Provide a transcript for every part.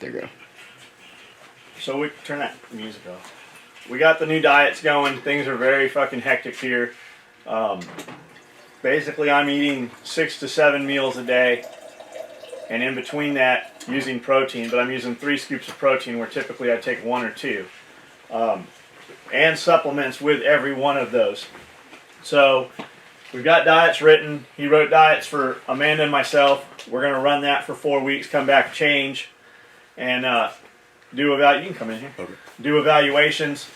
There you go. So we turn that music off. We got the new diets going. Things are very fucking hectic here. Basically, I'm eating 6 to 7 meals a day, and in between that, using protein. But I'm using 3 scoops of protein, where typically I take 1 or 2, and supplements with every one of those. So we've got diets written. He wrote diets for Amanda and myself. We're gonna run that for 4 weeks. Come back, change, and do you can come in here. Okay. Do evaluations.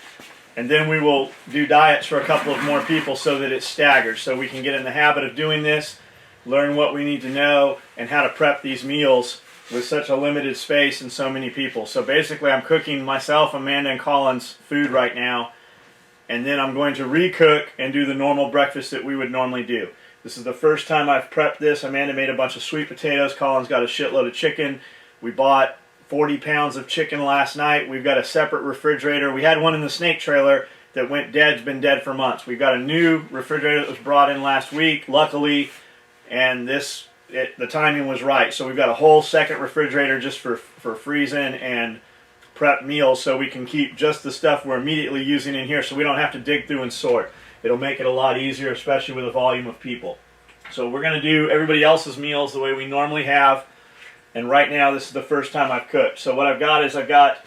And then we will do diets for a couple of more people so that it's staggered. So we can get in the habit of doing this, learn what we need to know, and how to prep these meals with such a limited space and so many people. So basically I'm cooking myself, Amanda, and Colin's food right now. And then I'm going to recook and do the normal breakfast that we would normally do. This is the first time I've prepped this. Amanda made a bunch of sweet potatoes. Colin's got a shitload of chicken. We bought 40 pounds of chicken last night. We've got a separate refrigerator. We had one in the snake trailer that went dead. It's been dead for months. We've got a new refrigerator that was brought in last week, luckily, and the timing was right. So we've got a whole second refrigerator just for freezing and prep meals, so we can keep just the stuff we're immediately using in here, so we don't have to dig through and sort. It'll make it a lot easier, especially with a volume of people. So we're going to do everybody else's meals the way we normally have. And right now, this is the first time I've cooked. So what I've got is I've got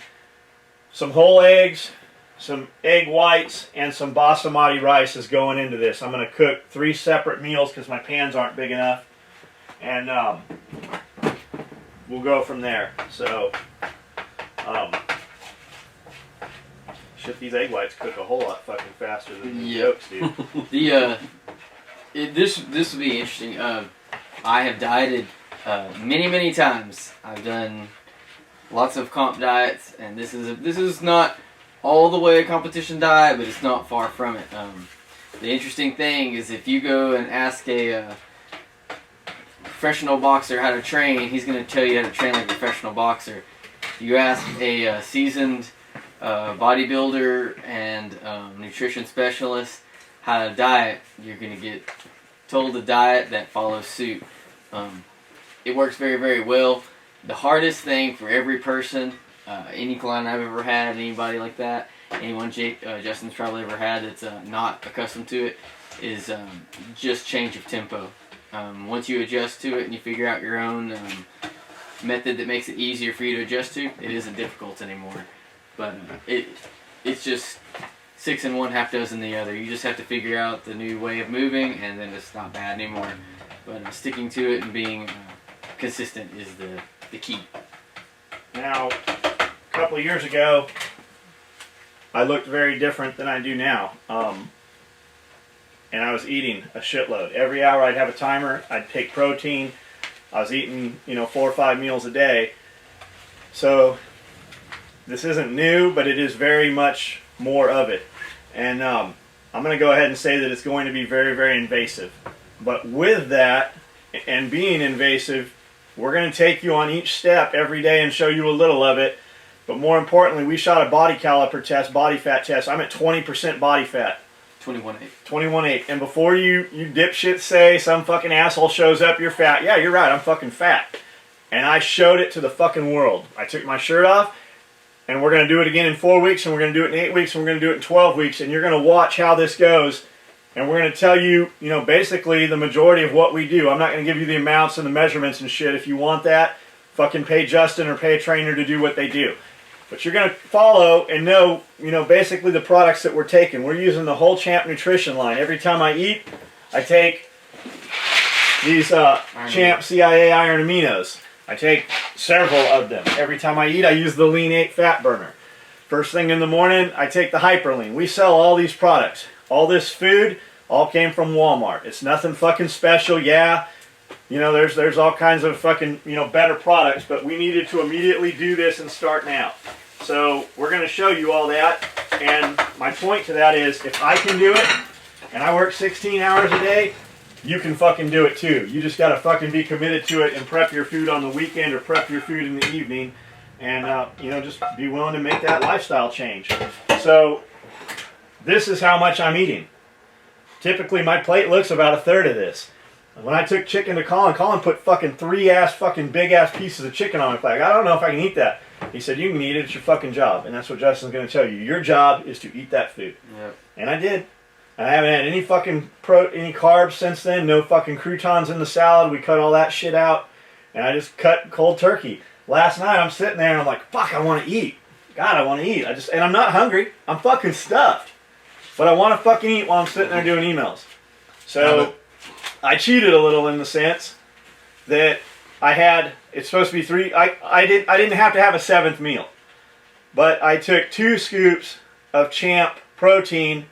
some whole eggs, some egg whites, and some basmati rice is going into this. I'm going to cook 3 separate meals because my pans aren't big enough. And we'll go from there. So, shit, these egg whites cook a whole lot fucking faster than the yolks do. This will be interesting. I have dieted many times. I've done lots of comp diets, and this is not all the way a competition diet, but it's not far from it. The interesting thing is if you go and ask a professional boxer how to train, he's going to tell you how to train like a professional boxer. If you ask a seasoned bodybuilder and nutrition specialist how to diet, you're going to get told a diet that follows suit. It works very well. The hardest thing for every person, any client I've ever had, anybody like that, anyone Justin's probably ever had that's not accustomed to it, is just change of tempo. Once you adjust to it and you figure out your own method that makes it easier for you to adjust to, it isn't difficult anymore. But it's just 6 in one, half dozen the other. You just have to figure out the new way of moving, and then it's not bad anymore. But sticking to it and being consistent is the key. Now, a couple of years ago, I looked very different than I do now. And I was eating a shitload. Every hour I'd have a timer, I'd take protein. I was eating, 4 or 5 meals a day. So this isn't new, but it is very much more of it. And I'm going to go ahead and say that it's going to be very invasive. But with that, and being invasive, we're going to take you on each step every day and show you a little of it. But more importantly, we shot a body caliper test, body fat test. I'm at 20% body fat. 21.8. 21.8. And before you dipshits say some fucking asshole shows up, you're fat. Yeah, you're right, I'm fucking fat. And I showed it to the fucking world. I took my shirt off, and we're going to do it again in 4 weeks, and we're going to do it in 8 weeks, and we're going to do it in 12 weeks, and you're going to watch how this goes. And we're going to tell you, basically the majority of what we do. I'm not going to give you the amounts and the measurements and shit. If you want that, fucking pay Justin or pay a trainer to do what they do. But you're going to follow and know, basically the products that we're taking. We're using the whole Champ Nutrition line. Every time I eat, I take these Champ CIA Iron Aminos. I take several of them. Every time I eat, I use the Lean 8 Fat Burner. First thing in the morning, I take the Hyperlean. We sell all these products. All this food all came from Walmart. It's nothing fucking special. Yeah, there's all kinds of fucking, better products, but we needed to immediately do this and start now. So we're going to show you all that, and my point to that is, if I can do it, and I work 16 hours a day, you can fucking do it too. You just got to fucking be committed to it and prep your food on the weekend or prep your food in the evening, and, just be willing to make that lifestyle change. So this is how much I'm eating. Typically, my plate looks about a third of this. When I took chicken to Colin put fucking 3 big ass pieces of chicken on my plate. I don't know if I can eat that. He said, you can eat it, it's your fucking job. And that's what Justin's going to tell you. Your job is to eat that food. Yep. And I did. I haven't had any fucking any carbs since then. No fucking croutons in the salad. We cut all that shit out. And I just cut cold turkey. Last night I'm sitting there and I'm like, fuck, I want to eat. God, I want to eat. And I'm not hungry. I'm fucking stuffed. But I want to fucking eat while I'm sitting there doing emails. So I cheated a little in the sense that I had, it's supposed to be 3, I didn't have to have a 7th meal. But I took 2 scoops of Champ protein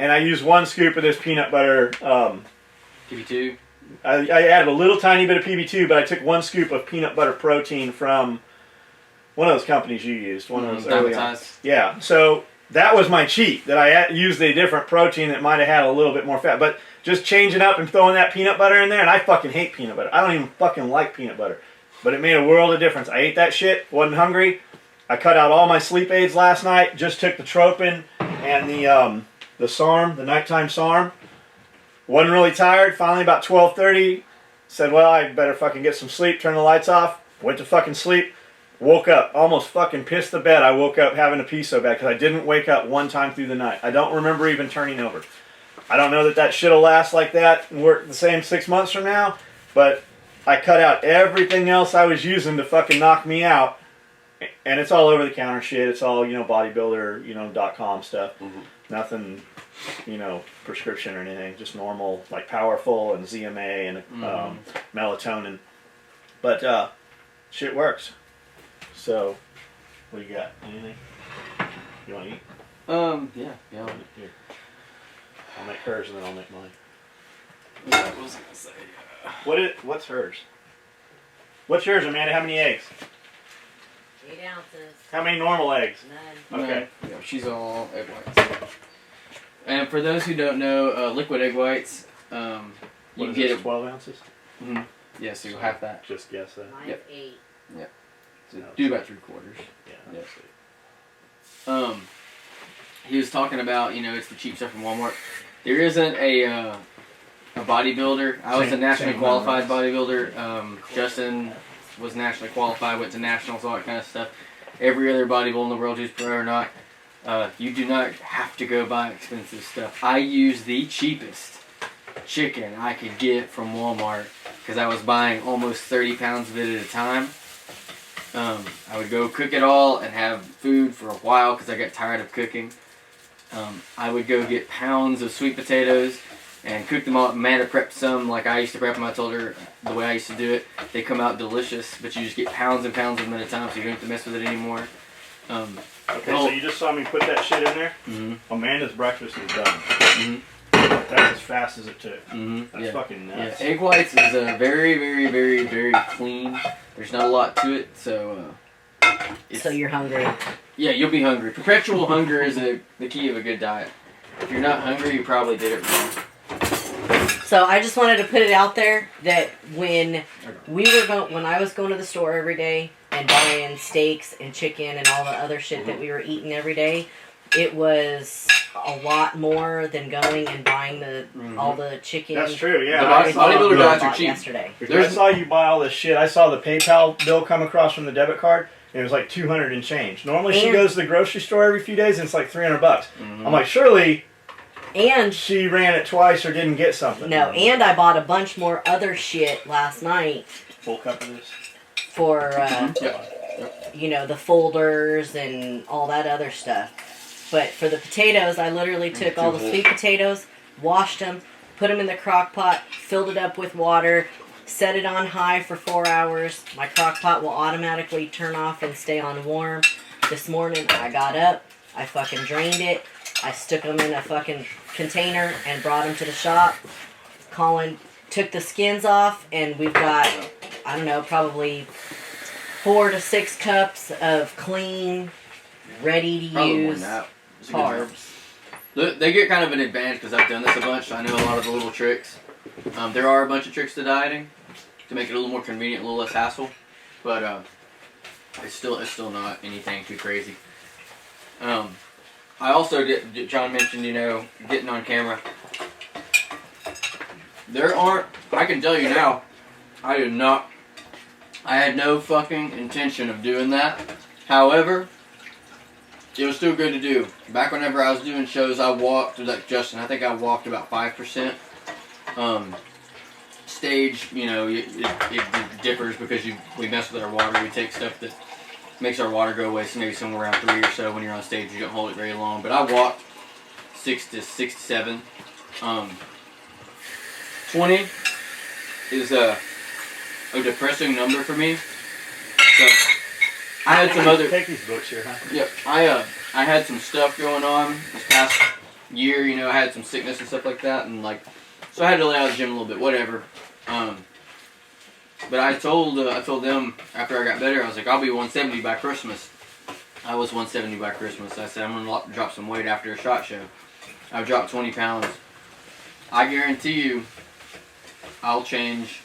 and I used 1 scoop of this peanut butter. PB2? I added a little tiny bit of PB2, but I took 1 scoop of peanut butter protein from one of those companies you used. One of those early on. Yeah, so that was my cheat, that I used a different protein that might have had a little bit more fat. But just changing up and throwing that peanut butter in there, and I fucking hate peanut butter. I don't even fucking like peanut butter. But it made a world of difference. I ate that shit, wasn't hungry. I cut out all my sleep aids last night, just took the Tropin and the SARM, the nighttime SARM. Wasn't really tired. Finally, about 12:30, said, well, I better fucking get some sleep, turn the lights off. Went to fucking sleep. Woke up, almost fucking pissed the bed. I woke up having to pee so bad because I didn't wake up one time through the night. I don't remember even turning over. I don't know that shit will last like that and work the same 6 months from now, but I cut out everything else I was using to fucking knock me out. And it's all over the counter shit. It's all, bodybuilder, .com stuff. Mm-hmm. Nothing, prescription or anything. Just normal, like Powerful and ZMA and melatonin. But shit works. So, what do you got? Anything? You want to eat? Yeah. Here. I'll make hers and then I'll make mine. What was I gonna say? What's hers? What's yours, Amanda? How many eggs? 8 ounces. How many normal eggs? None. Okay. Yeah, she's all egg whites. And for those who don't know, liquid egg whites, you can get it 12 ounces? Mm-hmm. Yeah, so you'll have that. Just guess that. Mine's Yep. 8. Yep. So do about 3/4. Yeah. Yep. He was talking about, it's the cheap stuff from Walmart. There isn't a bodybuilder. I was a nationally qualified bodybuilder. Justin was nationally qualified, went to nationals, all that kind of stuff. Every other bodybuilder in the world who's pro or not, you do not have to go buy expensive stuff. I use the cheapest chicken I could get from Walmart because I was buying almost 30 pounds of it at a time. I would go cook it all and have food for a while because I got tired of cooking. I would go get pounds of sweet potatoes and cook them all. Amanda prepped some like I used to prep them. I told her the way I used to do it. They come out delicious, but you just get pounds and pounds of them at a time, so you don't have to mess with it anymore. Okay, so you just saw me put that shit in there? Mm-hmm. Amanda's breakfast is done. Mm-hmm. That's as fast as it took. Mm-hmm. That's fucking nuts. Yeah, egg whites is very, very, very, very clean. There's not a lot to it, so... So you're hungry. Yeah, you'll be hungry. Perpetual hunger is the key of a good diet. If you're not hungry, you probably did it wrong. So I just wanted to put it out there that when I was going to the store every day and buying steaks and chicken and all the other shit that we were eating every day, it was a lot more than going and buying all the chicken. That's true, yeah. Bodybuilder diets are cheap. Yesterday. I saw you buy all this shit. I saw the PayPal bill come across from the debit card. And it was like 200 and change. Normally she goes to the grocery store every few days and it's like $300. Mm-hmm. I'm like, surely she ran it twice or didn't get something. No, and I bought a bunch more other shit last night. Full cup of this? For, the folders and all that other stuff. But for the potatoes, I literally took all the sweet potatoes, washed them, put them in the crock pot, filled it up with water, set it on high for 4 hours. My crock pot will automatically turn off and stay on warm. This morning, I got up, I fucking drained it, I stuck them in a fucking container and brought them to the shop. Colin took the skins off, and we've got, I don't know, probably 4 to 6 cups of clean, ready to use carbs. They get kind of an advantage because I've done this a bunch, so I know a lot of the little tricks. There are a bunch of tricks to dieting to make it a little more convenient, a little less hassle, but it's still not anything too crazy. I also did. John mentioned, getting on camera. I can tell you now, I had no fucking intention of doing that However, it was still good to do. Back whenever I was doing shows, I walked, like Justin, I think I walked about 5%. Stage, you know, it differs because we mess with our water. We take stuff that makes our water go away, so maybe somewhere around 3 or so. When you're on stage, you don't hold it very long. But I walked 6 to 7. 20 is a depressing number for me. So I had some other. Take these books here, huh? Yep. I had some stuff going on this past year. You know, I had some sickness and stuff like that, and like, so I had to lay out of the gym a little bit. Whatever. But I told them after I got better, I was like, I'll be 170 by Christmas. I was 170 by Christmas. I said, I'm going to drop some weight after a SHOT Show. I've dropped 20 pounds. I guarantee you, I'll change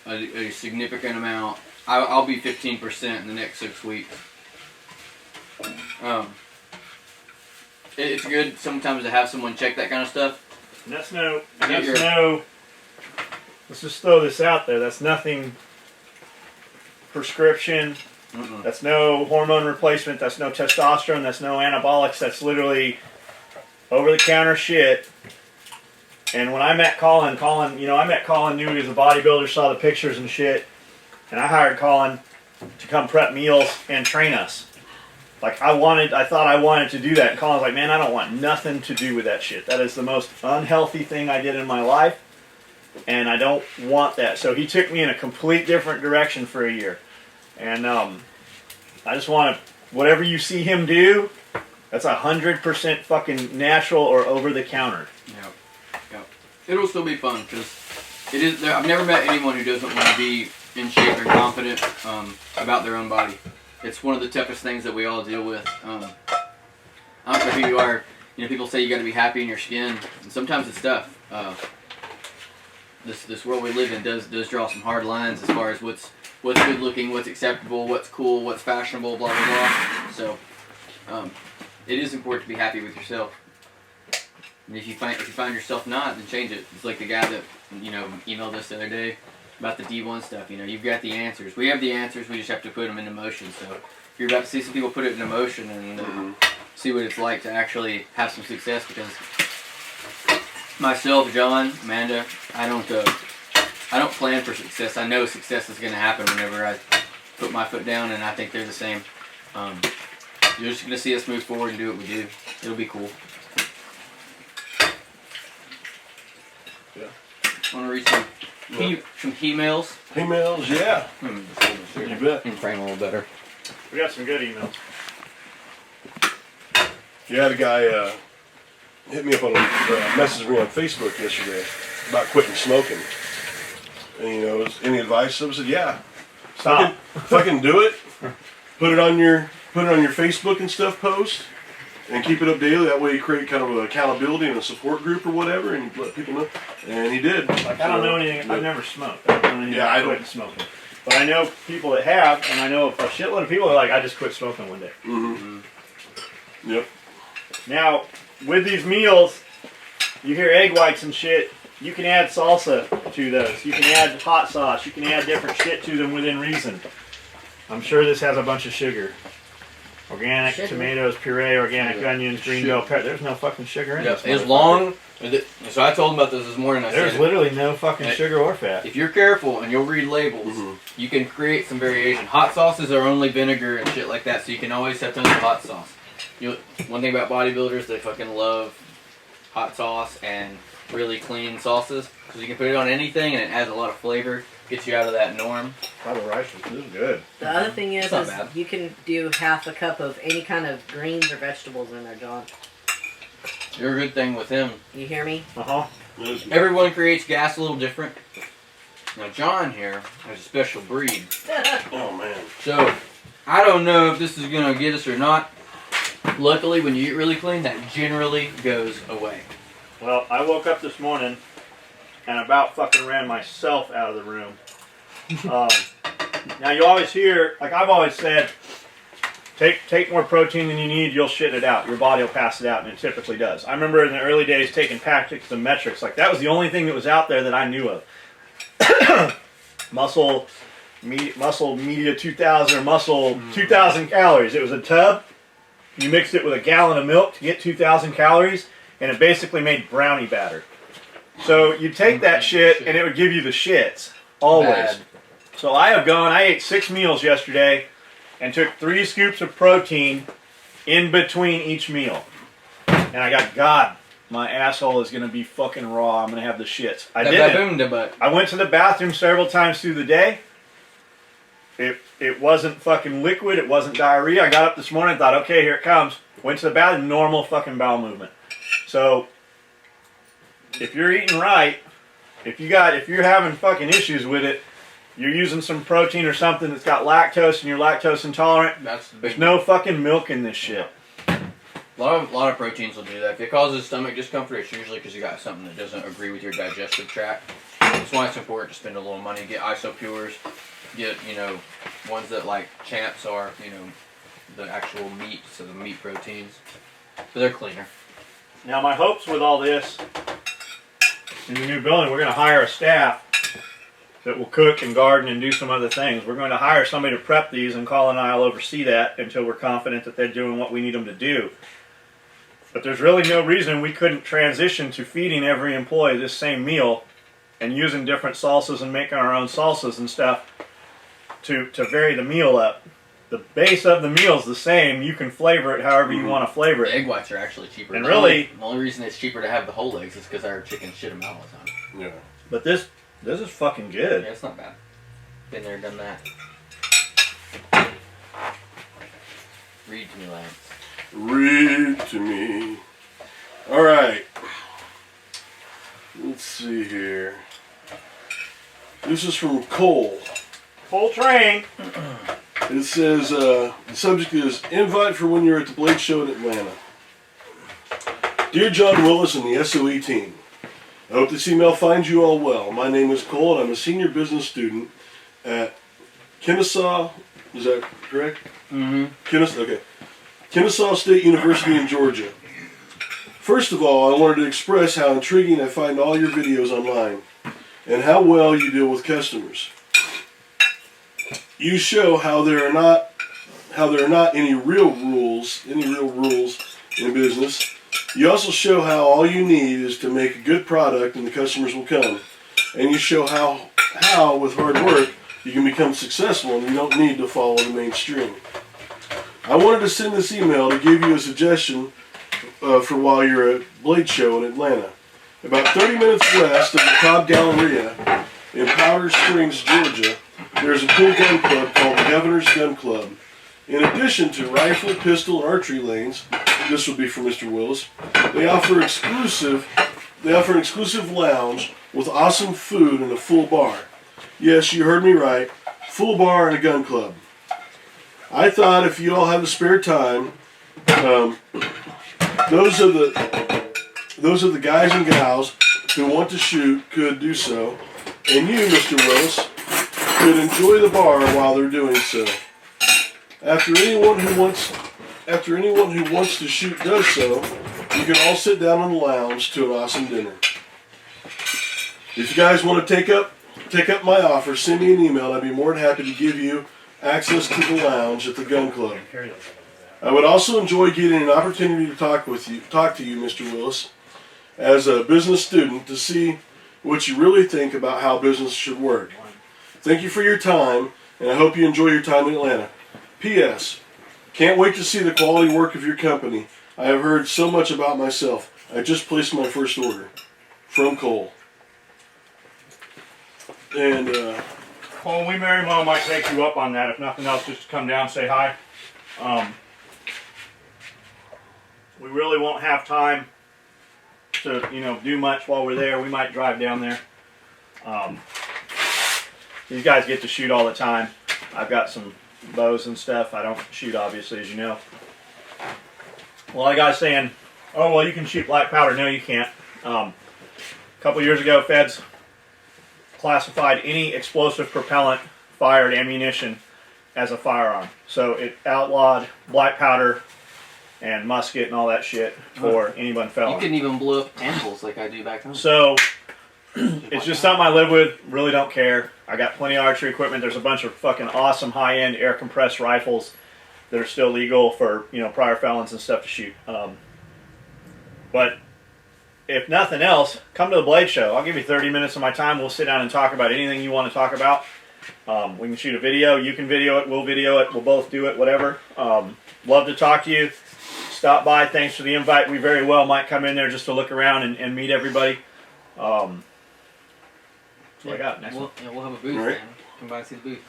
a significant amount. I'll be 15% in the next 6 weeks. It's good sometimes to have someone check that kind of stuff. And that's no, let's just throw this out there. That's nothing prescription. Mm-mm. That's no hormone replacement. That's no testosterone. That's no anabolics. That's literally over-the-counter shit. And when I met Colin, I met Colin, knew he was a bodybuilder, saw the pictures and shit. And I hired Colin to come prep meals and train us. Like, I thought I wanted to do that. And Colin's like, man, I don't want nothing to do with that shit. That is the most unhealthy thing I did in my life. And I don't want that. So he took me in a complete different direction for a year. And I just want to, whatever you see him do, that's 100% fucking natural or over the counter. Yep. It'll still be fun because it is. I've never met anyone who doesn't want to be in shape and confident about their own body. It's one of the toughest things that we all deal with. I don't know who you are. You know, people say you got to be happy in your skin, and sometimes it's tough. This world we live in does draw some hard lines as far as what's good looking, what's acceptable, what's cool, what's fashionable, blah blah blah. So it is important to be happy with yourself. And if you find yourself not, then change it. It's like the guy that emailed us the other day about the D1 stuff. You've got the answers. We have the answers. We just have to put them into motion. So you're about to see some people put it into motion and see what it's like to actually have some success. Because myself, John, Amanda, I don't plan for success. I know success is going to happen whenever I put my foot down, and I think they're the same. You're just going to see us move forward and do what we do. It'll be cool. Yeah. I want to read some emails. Emails, yeah. You bet. Frame a little better. We got some good emails. You had a guy hit me up on messaged me on Facebook yesterday about quitting smoking. And any advice? I said, yeah. Stop. Fucking do it. Put it on your Facebook and stuff post. And keep it up daily. That way you create kind of an accountability and a support group or whatever, and you let people know. And he did. Like, I don't know anything. I've never smoked. I don't know anything about quitting smoking. But I know people that have, and I know a shitload of people that are like, I just quit smoking one day. Mm-hmm. Yep. Now, with these meals, you hear egg whites and shit. You can add salsa to those. You can add hot sauce. You can add different shit to them within reason. I'm sure this has a bunch of sugar. Organic tomatoes, puree, organic onions, green bell pepper. There's no fucking sugar in this. As long, so I told him about this morning. There's literally no fucking sugar or fat. If you're careful and you'll read labels, you can create some variation. Hot sauces are only vinegar and shit like that, so you can always have tons of hot sauce. One thing about bodybuilders, they fucking love hot sauce and really clean sauces, because you can put it on anything and it adds a lot of flavor. Gets you out of that norm. Rice is good. The other thing is you can do half a cup of any kind of greens or vegetables in there, John. You're a good thing with him. You hear me? Uh-huh. Everyone creates gas a little different. Now John here has a special breed. Oh man. So I don't know if this is gonna get us or not. Luckily, when you eat really clean, that generally goes away. Well, I woke up this morning and about fucking ran myself out of the room. Now you always hear, like I've always said, take more protein than you need, you'll shit it out. Your body will pass it out, and it typically does. I remember in the early days taking tactics and metrics. Like that was the only thing that was out there that I knew of. Muscle Muscle Media 2000 or Muscle 2000 calories. It was a tub. You mixed it with a gallon of milk to get 2,000 calories, and it basically made brownie batter. So you take that shit, and it would give you the shits. Always. Bad. So I ate 6 meals yesterday, and took 3 scoops of protein in between each meal. And I got, God, my asshole is going to be fucking raw. I'm going to have the shits. I didn't. I went to the bathroom several times through the day. It wasn't fucking liquid. It wasn't diarrhea. I got up this morning and thought, okay, here it comes. Went to the bathroom, normal fucking bowel movement. So, if you're eating right, if you're having fucking issues with it, you're using some protein or something that's got lactose and you're lactose intolerant, there's no fucking milk in this shit. A lot of proteins will do that. If it causes stomach discomfort, it's usually because you got something that doesn't agree with your digestive tract. That's why it's important to spend a little money, get isopures, get, ones that like Champs are, the actual meat, so the meat proteins. But they're cleaner. Now my hopes with all this, in the new building, we're going to hire a staff that will cook and garden and do some other things. We're going to hire somebody to prep these, and Colin and I will oversee that until we're confident that they're doing what we need them to do. But there's really no reason we couldn't transition to feeding every employee this same meal and using different salsas and making our own salsas and stuff to vary the meal up. The base of the meal is the same. You can flavor it however you want to flavor it. The egg whites are actually cheaper. And really, the only reason it's cheaper to have the whole eggs is because our chickens shit them out all the time. Yeah. But this is fucking good. Yeah, it's not bad. Been there, done that. Read to me, Lance. Read to me. All right. Let's see here. This is from Cole. Full train. It says, the subject is invite for when you're at the Blade Show in Atlanta. Dear John Willis and the SOE team, I hope this email finds you all well. My name is Cole and I'm a senior business student at Kennesaw, is that correct? Mm-hmm. Kennesaw State University in Georgia. First of all, I wanted to express how intriguing I find all your videos online and how well you deal with customers. You show how there are not any real rules in business. You also show how all you need is to make a good product and the customers will come. And you show how with hard work you can become successful and you don't need to follow the mainstream. I wanted to send this email to give you a suggestion for while you're at Blade Show in Atlanta. About 30 minutes west of the Cobb Galleria in Powder Springs, Georgia, there's a cool gun club called the Governor's Gun Club. In addition to rifle, pistol, and archery lanes, this would be for Mr. Willis, they offer an exclusive lounge with awesome food and a full bar. Yes, you heard me right, full bar and a gun club. I thought if you all have the spare time, those are the guys and gals who want to shoot could do so, and you, Mr. Willis, could enjoy the bar while they're doing so. After anyone who wants to shoot does so, you can all sit down on the lounge to an awesome dinner. If you guys want to take up my offer, send me an email. I'd be more than happy to give you access to the lounge at the gun club. I would also enjoy getting an opportunity to talk to you, Mr. Willis, as a business student to see what you really think about how business should work. Thank you for your time, and I hope you enjoy your time in Atlanta. P.S. Can't wait to see the quality work of your company. I have heard so much about myself. I just placed my first order. From Cole. And, Well, we Mary Mo might take you up on that. If nothing else, just to come down and say hi. We really won't have time to, do much while we're there. We might drive down there. These guys get to shoot all the time. I've got some bows and stuff. I don't shoot, obviously, as you know. Well, a guy's saying, oh, well, you can shoot black powder. No, you can't. A couple years ago, feds classified any explosive propellant fired ammunition as a firearm. So it outlawed black powder and musket and all that shit for anyone felon. You couldn't even blow up animals like I do back home. So it's just something I live with, really don't care. I got plenty of archery equipment. There's a bunch of fucking awesome high-end air compressed rifles that are still legal for, you know, prior felons and stuff to shoot. But if nothing else, come to the Blade Show. I'll give you 30 minutes of my time. We'll sit down and talk about anything you want to talk about. We can shoot a video. You can video it. We'll video it. We'll both do it. Whatever. Love to talk to you. Stop by. Thanks for the invite. We very well might come in there just to look around and meet everybody. That's what I got. Next one. Yeah, we'll have a booth, All right. man. Come by and see the booth.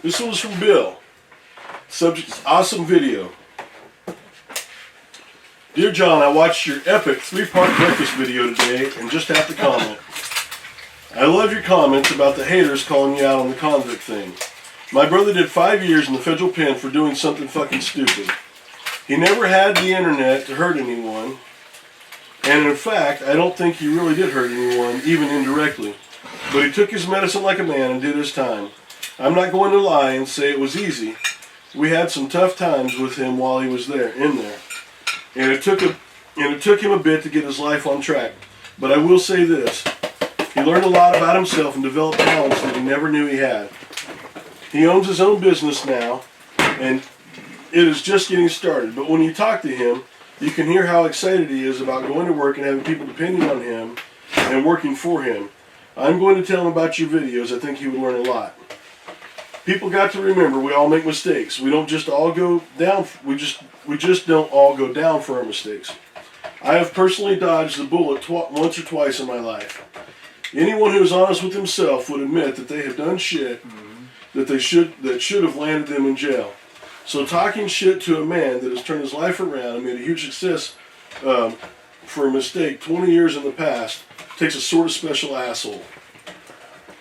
This one's from Bill. Subject is awesome video. Dear John, I watched your epic 3-part breakfast video today and just have to comment. I love your comments about the haters calling you out on the convict thing. My brother did 5 years in the federal pen for doing something fucking stupid. He never had the internet to hurt anyone. And in fact, I don't think he really did hurt anyone, even indirectly. But he took his medicine like a man and did his time. I'm not going to lie and say it was easy. We had some tough times with him while he was there, in there. And it took him a bit to get his life on track. But I will say this. He learned a lot about himself and developed talents that he never knew he had. He owns his own business now, and it is just getting started. But when you talk to him, you can hear how excited he is about going to work and having people depending on him and working for him. I'm going to tell him about your videos. I think he would learn a lot. People got to remember we all make mistakes. We don't just all go down. We just don't all go down for our mistakes. I have personally dodged the bullet once or twice in my life. Anyone who is honest with himself would admit that they have done shit that should have landed them in jail. So talking shit to a man that has turned his life around and made a huge success for a mistake 20 years in the past takes a sort of special asshole.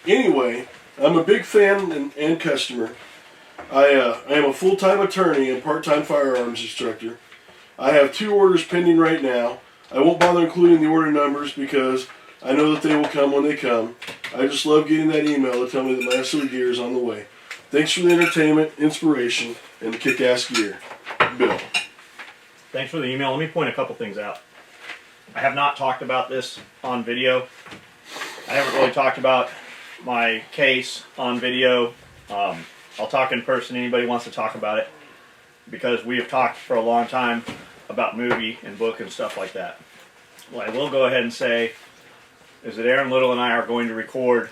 Anyway, I'm a big fan and customer. I am a full-time attorney and part-time firearms instructor. I have 2 orders pending right now. I won't bother including the order numbers because I know that they will come when they come. I just love getting that email to tell me that my SOE gear is on the way. Thanks for the entertainment, inspiration, and the kick-ass gear. Bill. Thanks for the email. Let me point a couple things out. I have not talked about this on video. I haven't really talked about my case on video. I'll talk in person. Anybody wants to talk about it, because we have talked for a long time about movie and book and stuff like that. What I will go ahead and say is that Aaron Little and I are going to record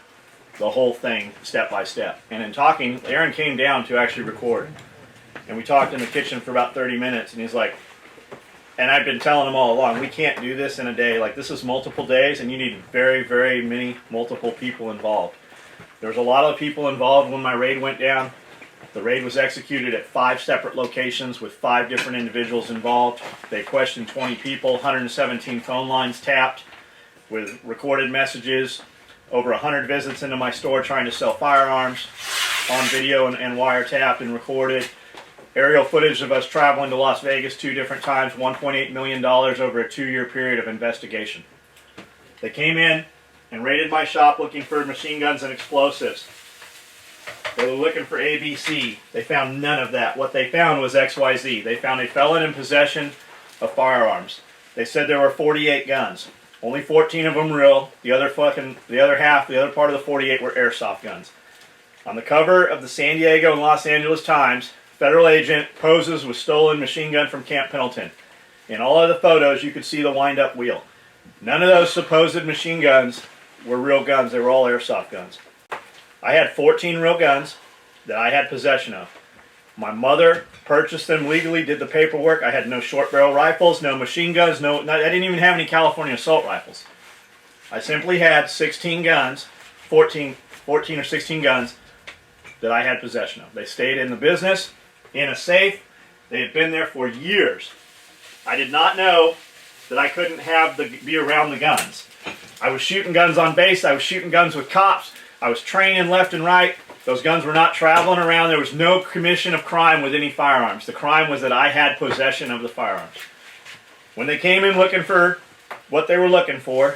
the whole thing step by step. And in talking, Aaron came down to actually record. And we talked in the kitchen for about 30 minutes, and he's like, and I've been telling him all along, we can't do this in a day. Like, this is multiple days, and you need very, very many multiple people involved. There was a lot of people involved when my raid went down. The raid was executed at 5 separate locations with 5 different individuals involved. They questioned 20 people, 117 phone lines tapped with recorded messages, over 100 visits into my store trying to sell firearms on video and wiretapped and recorded. Aerial footage of us traveling to Las Vegas 2 different times, $1.8 million over a 2-year period of investigation. They came in and raided my shop looking for machine guns and explosives. They were looking for ABC. They found none of that. What they found was XYZ. They found a felon in possession of firearms. They said there were 48 guns. Only 14 of them real. The other part of the 48 were airsoft guns. On the cover of the San Diego and Los Angeles Times, federal agent poses with stolen machine gun from Camp Pendleton. In all of the photos, you could see the wind-up wheel. None of those supposed machine guns were real guns. They were all airsoft guns. I had 14 real guns that I had possession of. My mother purchased them legally, did the paperwork. I had no short barrel rifles, no machine guns, I didn't even have any California assault rifles. I simply had 16 guns, 14 or 16 guns that I had possession of. They stayed in the business, in a safe. They had been there for years. I did not know that I couldn't be around the guns. I was shooting guns on base. I was shooting guns with cops. I was training left and right. Those guns were not traveling around. There was no commission of crime with any firearms. The crime was that I had possession of the firearms. When they came in looking for what they were looking for,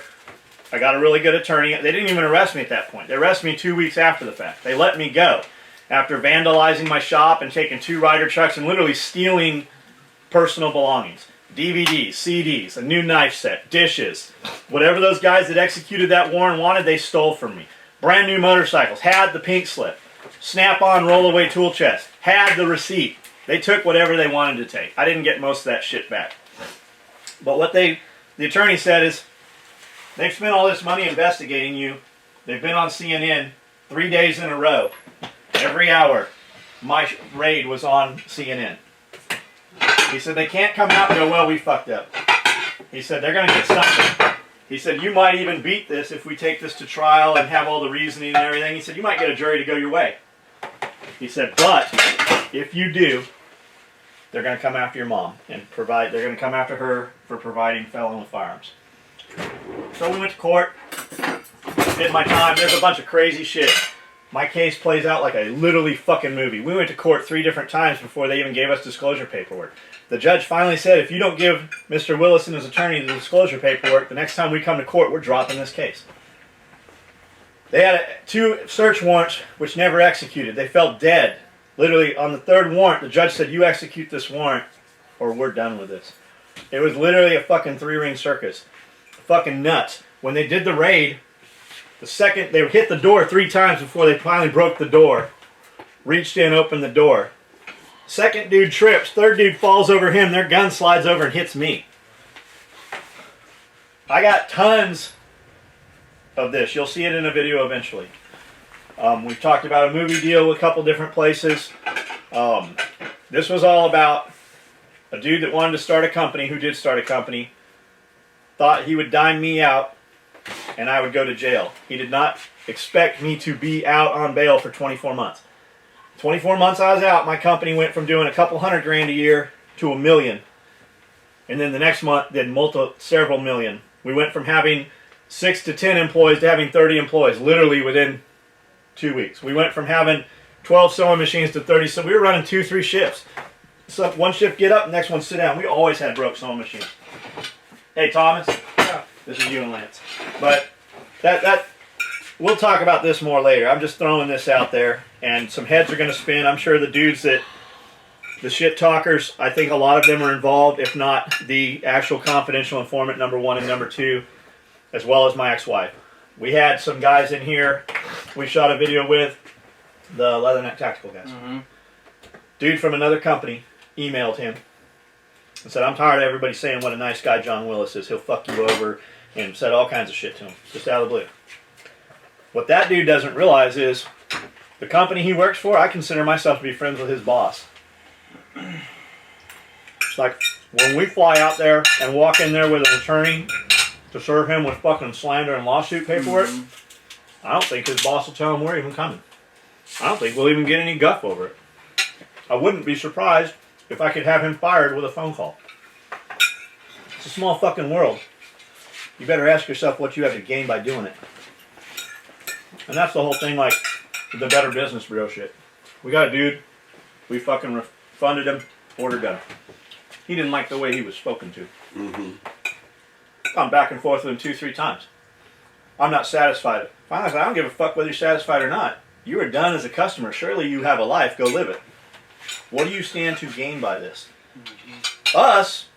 I got a really good attorney. They didn't even arrest me at that point. They arrested me 2 weeks after the fact. They let me go after vandalizing my shop and taking 2 Ryder trucks and literally stealing personal belongings. DVDs, CDs, a new knife set, dishes. Whatever those guys that executed that warrant wanted, they stole from me. Brand new motorcycles. Had the pink slip. Snap-on roll-away tool chest. Had the receipt. They took whatever they wanted to take. I didn't get most of that shit back. But what the attorney said is, they've spent all this money investigating you. They've been on CNN 3 days in a row. Every hour, my raid was on CNN. He said, they can't come out and go, well, we fucked up. He said, they're going to get something. He said, you might even beat this if we take this to trial and have all the reasoning and everything. He said, you might get a jury to go your way. He said, but if you do, they're going to come after your mom and they're going to come after her for providing felon with firearms. So we went to court, did my time. There's a bunch of crazy shit. My case plays out like a literally fucking movie. We went to court 3 different times before they even gave us disclosure paperwork. The judge finally said, if you don't give Mr. Willis and his attorney the disclosure paperwork, the next time we come to court, we're dropping this case. They had 2 search warrants which never executed. They fell dead. Literally, on the 3rd warrant, the judge said, you execute this warrant or we're done with this. It was literally a fucking 3-ring circus. Fucking nuts. When they did the raid, the second they hit the door 3 times before they finally broke the door, reached in, opened the door. Second dude trips, 3rd dude falls over him, their gun slides over and hits me. I got tons of this. You'll see it in a video eventually. We've talked about a movie deal with a couple different places. This was all about a dude that wanted to start a company, who did start a company, thought he would dime me out and I would go to jail. He did not expect me to be out on bail for 24 months. 24 months I was out, my company went from doing a couple $100,000 a year to $1 million. And then the next month did several million. We went from having 6 to 10 employees to having 30 employees, literally within 2 weeks. We went from having 12 sewing machines to 30, so we were running 2-3 shifts. So one shift get up, next one sit down. We always had broke sewing machines. Hey Thomas, this is you and Lance. But we'll talk about this more later. I'm just throwing this out there, and some heads are going to spin. I'm sure the dudes that, the shit talkers, I think a lot of them are involved, if not the actual confidential informant number 1 and number 2, as well as my ex-wife. We had some guys in here we shot a video with, the Leatherneck Tactical guys. Mm-hmm. Dude from another company emailed him and said, I'm tired of everybody saying what a nice guy John Willis is. He'll fuck you over, and said all kinds of shit to him, just out of the blue. What that dude doesn't realize is the company he works for, I consider myself to be friends with his boss. It's like when we fly out there and walk in there with an attorney to serve him with fucking slander and lawsuit paperwork, I don't think his boss will tell him we're even coming. I don't think we'll even get any guff over it. I wouldn't be surprised if I could have him fired with a phone call. It's a small fucking world. You better ask yourself what you have to gain by doing it. And that's the whole thing, like the Better Business Bureau shit. We got a dude, we fucking refunded him, ordered him. He didn't like the way he was spoken to. Mm-hmm. Gone back and forth with him 2-3 times. I'm not satisfied. Finally, I said, I don't give a fuck whether you're satisfied or not. You are done as a customer. Surely you have a life. Go live it. What do you stand to gain by this? Mm-hmm. Us,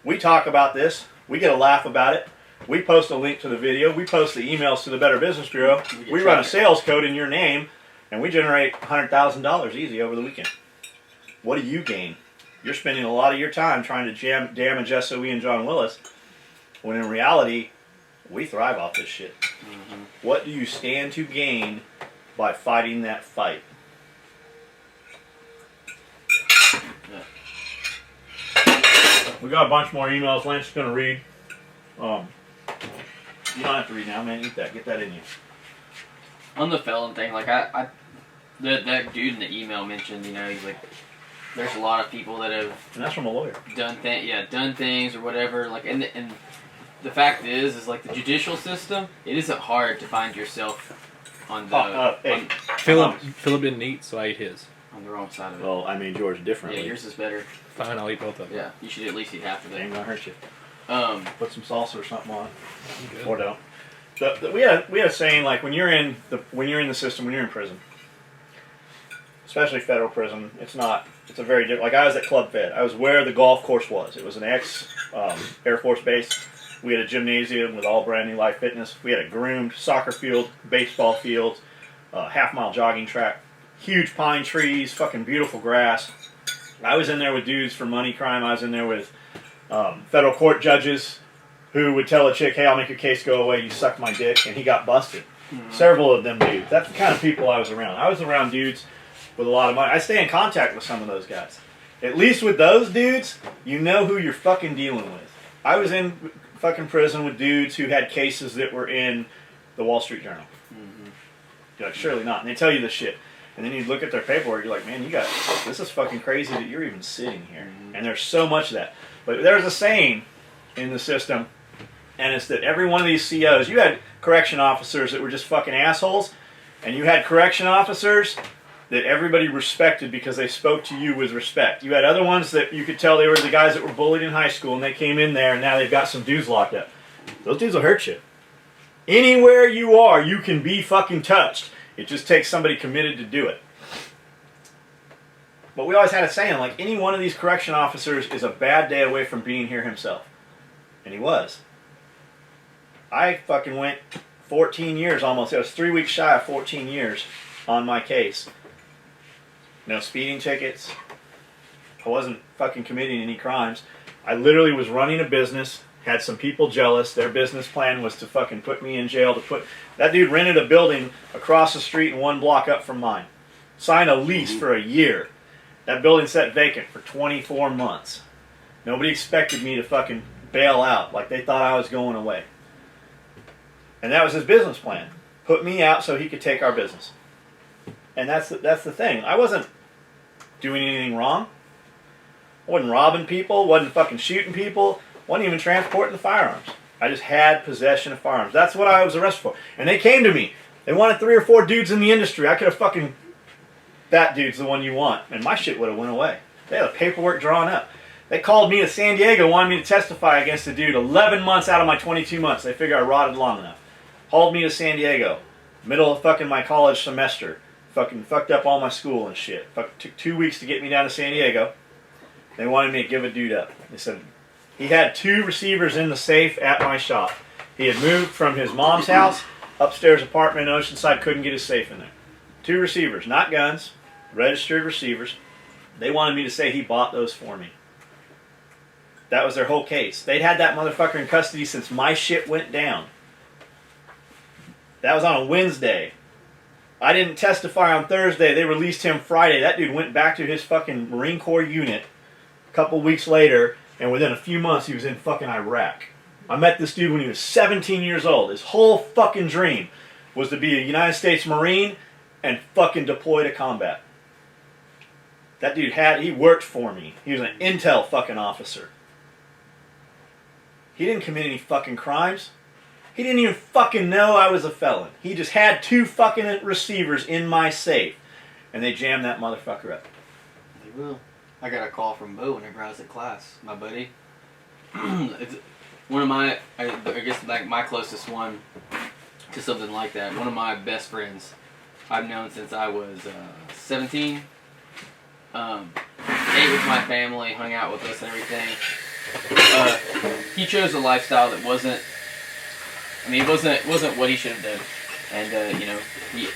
we talk about this. We get a laugh about it. We post a link to the video. We post the emails to the Better Business Bureau. We run a sales code in your name, and we generate $100,000 easy over the weekend. What do you gain? You're spending a lot of your time trying to damage SOE and John Willis, when in reality, we thrive off this shit. Mm-hmm. What do you stand to gain by fighting that fight? Yeah. We got a bunch more emails Lance is going to read. You don't have to read now, man. Eat that. Get that in you. On the felon thing, like that dude in the email mentioned, you know, he's like, there's a lot of people that have, and that's from a lawyer, done things or whatever. Like, and the fact is like the judicial system, it isn't hard to find yourself on the. Hey, Philip didn't eat, so I ate his. On the wrong side of it. Well, I mean yours differently. Yeah, yours is better. Fine, I'll eat both of them. Yeah, you should at least eat half of it. Ain't gonna hurt you. Put some salsa or something on it, or don't. We had a saying, like when you're in the system, when you're in prison, especially federal prison, it's a very different. Like I was at Club Fed. I was where the golf course was. It was an Air Force base. We had a gymnasium with all brand new Life Fitness. We had a groomed soccer field, baseball field, half-mile jogging track, huge pine trees, fucking beautiful grass. I was in there with dudes for money crime. I was in there with federal court judges who would tell a chick, hey, I'll make your case go away, you suck my dick, and he got busted. Several of them dudes. That's the kind of people I was around. I was around dudes with a lot of money. I stay in contact with some of those guys. At least with those dudes, you know who you're fucking dealing with. I was in fucking prison with dudes who had cases that were in the Wall Street Journal. You're like, surely not. And they tell you this shit. And then you look at their paperwork, you're like, man, this is fucking crazy that you're even sitting here. And there's so much of that. But there's a saying in the system, and it's that every one of these COs, you had correction officers that were just fucking assholes, and you had correction officers that everybody respected because they spoke to you with respect. You had other ones that you could tell they were the guys that were bullied in high school, and they came in there, and now they've got some dudes locked up. Those dudes will hurt you. Anywhere you are, you can be fucking touched. It just takes somebody committed to do it. But we always had a saying, like, any one of these correction officers is a bad day away from being here himself. And he was. I fucking went 14 years almost. It was 3 weeks shy of 14 years on my case. No speeding tickets. I wasn't fucking committing any crimes. I literally was running a business, had some people jealous. Their business plan was to fucking put me in jail. That dude rented a building across the street and 1 block up from mine. Signed a lease for a year. That building sat vacant for 24 months. Nobody expected me to fucking bail out like they thought I was going away. And that was his business plan. Put me out so he could take our business. And that's the thing. I wasn't doing anything wrong. I wasn't robbing people, wasn't fucking shooting people, wasn't even transporting the firearms. I just had possession of firearms. That's what I was arrested for. And they came to me. They wanted 3 or 4 dudes in the industry. I could have fucking... That dude's the one you want. And my shit would have went away. They had the paperwork drawn up. They called me to San Diego, wanted me to testify against a dude 11 months out of my 22 months. They figured I rotted long enough. Hauled me to San Diego. Middle of fucking my college semester. Fucking fucked up all my school and shit. Took 2 weeks to get me down to San Diego. They wanted me to give a dude up. They said he had 2 receivers in the safe at my shop. He had moved from his mom's house, upstairs apartment in Oceanside, couldn't get his safe in there. 2 receivers, not guns, registered receivers. They wanted me to say he bought those for me. That was their whole case. They'd had that motherfucker in custody since my shit went down. That was on a Wednesday. I didn't testify on Thursday. They released him Friday. That dude went back to his fucking Marine Corps unit a couple weeks later, and within a few months he was in fucking Iraq. I met this dude when he was 17 years old. His whole fucking dream was to be a United States Marine and fucking deploy to combat. That dude he worked for me. He was an intel fucking officer. He didn't commit any fucking crimes. He didn't even fucking know I was a felon. He just had 2 fucking receivers in my safe. And they jammed that motherfucker up. They will. I got a call from Bo whenever I was at class. My buddy. It's one of my, I guess like my closest one to something like that. One of my best friends I've known since I was 17. Ate with my family, hung out with us and everything. He chose a lifestyle that wasn't, I mean, it wasn't what he should have done. And, he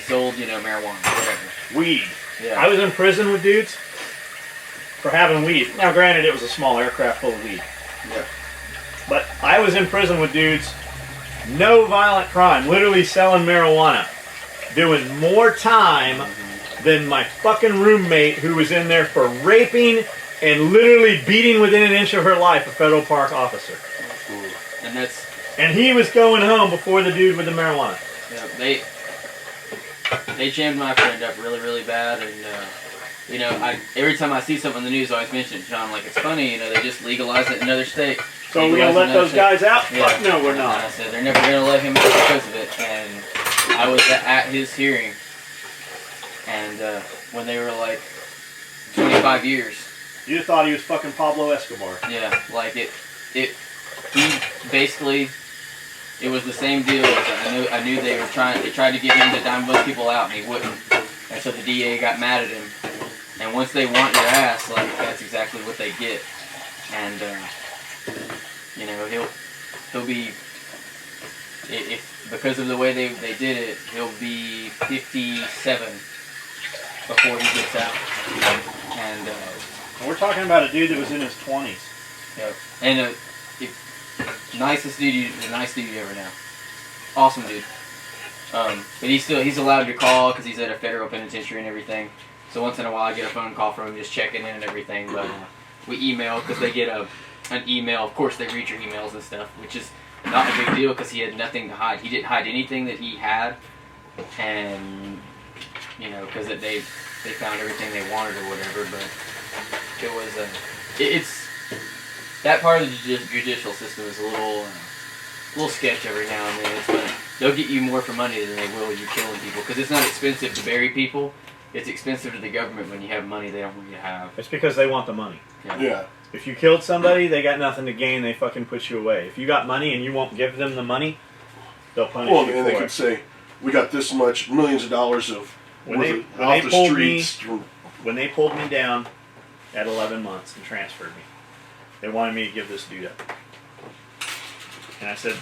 sold, marijuana, whatever. Weed. Yeah. I was in prison with dudes for having weed. Now, granted, it was a small aircraft full of weed. Yeah. But I was in prison with dudes, no violent crime, literally selling marijuana, doing more time than my fucking roommate who was in there for raping and literally beating within an inch of her life a federal park officer. And And he was going home before the dude with the marijuana. Yeah, they jammed my friend up really, really bad, and every time I see something in the news, I always mention it, John. Like, it's funny, they just legalized it in another state. So we're gonna let those guys out? Yeah. Fuck no, we're not. And I said they're never gonna let him out because of it. And I was at his hearing, and when they were like 25 years. You thought he was fucking Pablo Escobar. Yeah, like he basically. It was the same deal. I knew they tried to get him to dime those people out, and he wouldn't. And so the DA got mad at him. And once they want your ass, like, that's exactly what they get. And You know, he'll be, if because of the way they did it, he'll be 57 before he gets out. And we're talking about a dude that was in his 20s. yep. And nicest dude, the nice dude you ever know. Awesome dude. But he's allowed to call because he's at a federal penitentiary and everything. So once in a while I get a phone call from him just checking in and everything. But we email because they get an email. Of course they read your emails and stuff, which is not a big deal because he had nothing to hide. He didn't hide anything that he had, and you know, because they found everything they wanted or whatever. But it was it's that part of the judicial system is a little sketch every now and then. It's funny. They'll get you more for money than they will you killing people because it's not expensive to bury people. It's expensive to the government when you have money they don't want you to have. It's because they want the money. Yeah. If you killed somebody, they got nothing to gain. They fucking put you away. If you got money and you won't give them the money, they'll punish you for it. And they could say, we got this much, millions of dollars of when they pulled me down at 11 months and transferred me, they wanted me to give this dude up. And I said,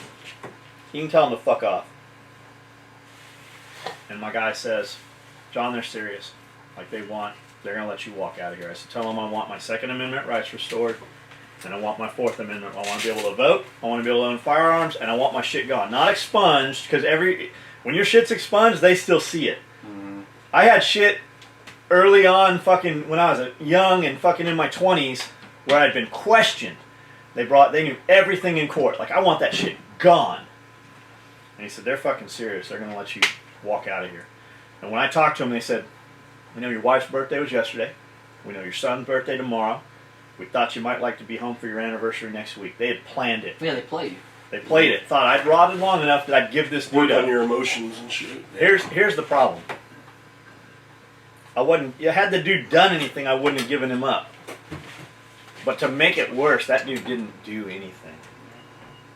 you can tell him to fuck off. And my guy says, John, they're serious. Like they're going to let you walk out of here. I said, tell them I want my Second Amendment rights restored, and I want my Fourth Amendment. I want to be able to vote, I want to be able to own firearms, and I want my shit gone. Not expunged, because when your shit's expunged, they still see it. Mm-hmm. I had shit early on, fucking, when I was young and fucking in my 20s, where I'd been questioned. They knew everything in court. Like, I want that shit gone. And he said, they're fucking serious. They're going to let you walk out of here. And when I talked to them, they said, we know your wife's birthday was yesterday. We know your son's birthday tomorrow. We thought you might like to be home for your anniversary next week. They had planned it. Yeah, they played you. They played it. Thought I'd rotted long enough that I'd give this dude Work up. on your emotions and shit. Here's the problem. Had the dude done anything, I wouldn't have given him up. But to make it worse, that dude didn't do anything.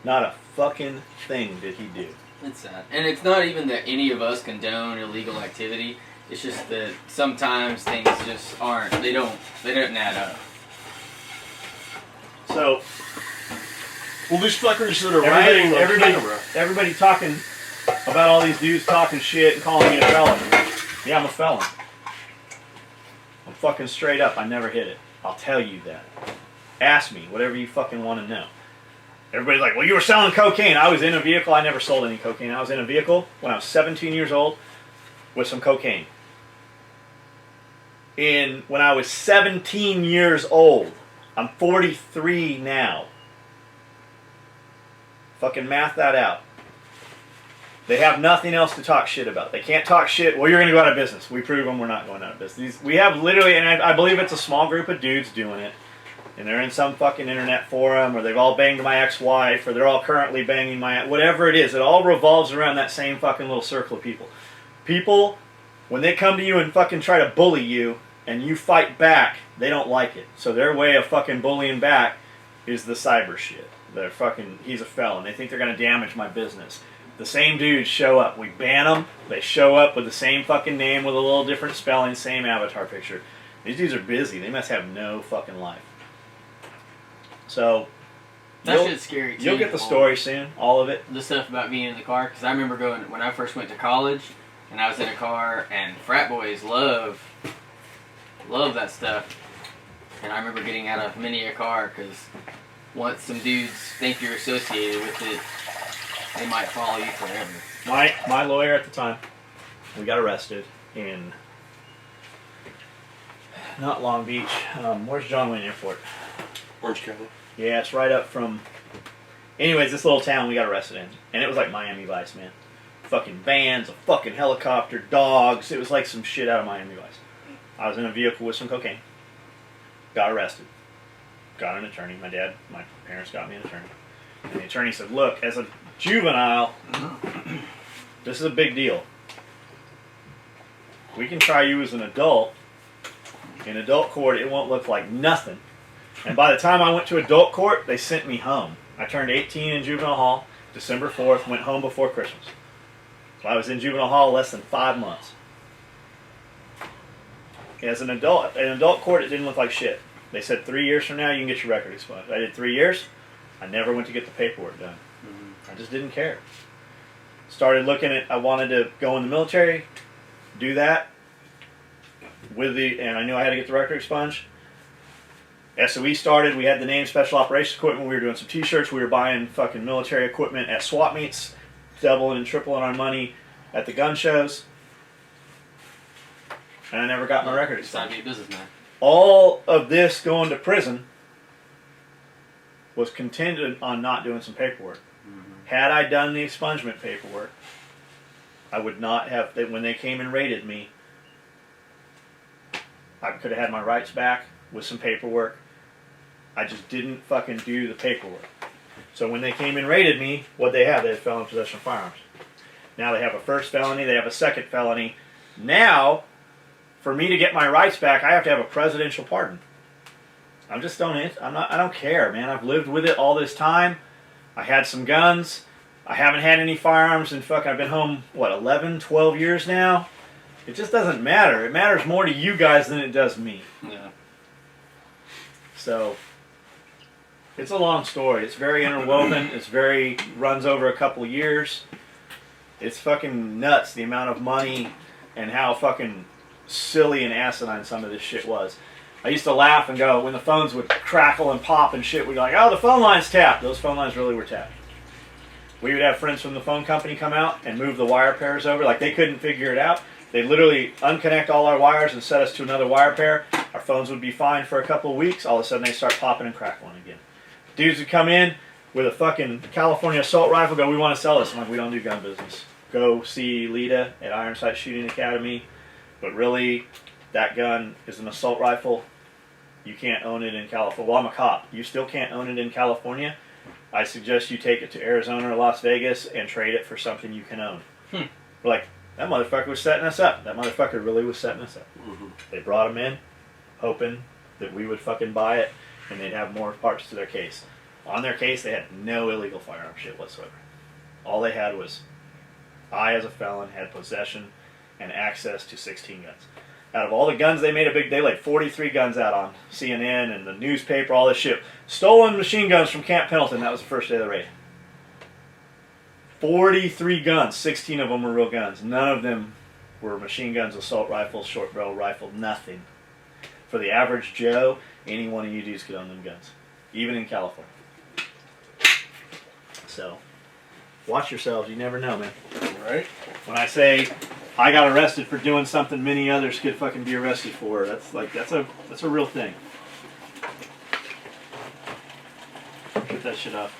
Not a fucking thing did he do. It's sad. And it's not even that any of us condone illegal activity. It's just that sometimes things just aren't. They don't add up. So, well, these fuckers that are riding on camera. Everybody talking about all these dudes talking shit and calling me a felon. Yeah, I'm a felon. I'm fucking straight up. I never hit it. I'll tell you that. Ask me whatever you fucking want to know. Everybody's like, well, you were selling cocaine. I was in a vehicle. I never sold any cocaine. I was in a vehicle when I was 17 years old with some cocaine. When I was 17 years old. I'm 43 now. Fucking math that out. They have nothing else to talk shit about. They can't talk shit. Well, you're going to go out of business. We prove them we're not going out of business. We have literally, and I believe it's a small group of dudes doing it. And they're in some fucking internet forum, or they've all banged my ex-wife, or they're all currently banging whatever it is. It all revolves around that same fucking little circle of people. People, when they come to you and fucking try to bully you, and you fight back, they don't like it. So their way of fucking bullying back is the cyber shit. They're fucking, he's a felon. They think they're going to damage my business. The same dudes show up. We ban them. They show up with the same fucking name with a little different spelling, same avatar picture. These dudes are busy. They must have no fucking life. So, that shit's scary too. You'll get the story soon, all of it. The stuff about being in the car, because I remember going, when I first went to college, and I was in a car, and frat boys love that stuff. And I remember getting out of many a car, because once some dudes think you're associated with it, they might follow you forever. My lawyer at the time, we got arrested in, not Long Beach, where's John Wayne Airport? Orange County. Yeah, it's right up from... Anyways, this little town we got arrested in. And it was like Miami Vice, man. Fucking vans, a fucking helicopter, dogs. It was like some shit out of Miami Vice. I was in a vehicle with some cocaine. Got arrested. Got an attorney. My parents got me an attorney. And the attorney said, look, as a juvenile, this is a big deal. We can try you as an adult. In adult court, it won't look like nothing. And by the time I went to adult court, they sent me home. I turned 18 in juvenile hall, December 4th, went home before Christmas. So I was in juvenile hall less than 5 months. As in adult court, it didn't look like shit. They said 3 years from now, you can get your record expunged. I did 3 years. I never went to get the paperwork done. I just didn't care. Started looking at, I wanted to go in the military, do that, and I knew I had to get the record expunged. SOE started, we had the name Special Operations Equipment, we were doing some t-shirts, we were buying fucking military equipment at swap meets, doubling and tripling our money at the gun shows. And I never got my record Decided expunged. to be a businessman. All of this going to prison was contingent on not doing some paperwork. Had I done the expungement paperwork, I would not have, when they came and raided me, I could have had my rights back with some paperwork. I just didn't fucking do the paperwork. So when they came and raided me, what they have? They had felon in possession of firearms. Now they have a first felony, they have a second felony. Now, for me to get my rights back, I have to have a presidential pardon. I don't care, man. I've lived with it all this time. I had some guns. I haven't had any firearms in I've been home, 11, 12 years now? It just doesn't matter. It matters more to you guys than it does me. Yeah. So, it's a long story. It's very interwoven. Runs over a couple years. It's fucking nuts, the amount of money and how fucking silly and asinine some of this shit was. I used to laugh and go, when the phones would crackle and pop and shit, we'd be like, oh, the phone line's tapped. Those phone lines really were tapped. We would have friends from the phone company come out and move the wire pairs over. Like, they couldn't figure it out. They literally unconnect all our wires and set us to another wire pair. Our phones would be fine for a couple of weeks. All of a sudden, they start popping and crackling again. Dudes would come in with a fucking California assault rifle, go, we want to sell this. I'm like, we don't do gun business. Go see Lita at Iron Sight Shooting Academy. But really, that gun is an assault rifle. You can't own it in California. Well, I'm a cop. You still can't own it in California. I suggest you take it to Arizona or Las Vegas and trade it for something you can own. We're like, that motherfucker was setting us up. That motherfucker really was setting us up. They brought him in, hoping that we would fucking buy it, and they'd have more parts to their case. On their case, they had no illegal firearm shit whatsoever. All they had was, I as a felon had possession and access to 16 guns. Out of all the guns they made they laid 43 guns out on CNN and the newspaper, all this shit. Stolen machine guns from Camp Pendleton. That was the first day of the raid. 43 guns. 16 of them were real guns. None of them were machine guns, assault rifles, short barrel rifle, nothing. For the average Joe, any one of you dudes could own them guns. Even in California. So, watch yourselves. You never know, man. Right? When I say I got arrested for doing something many others could fucking be arrested for, that's a real thing. Get that shit off.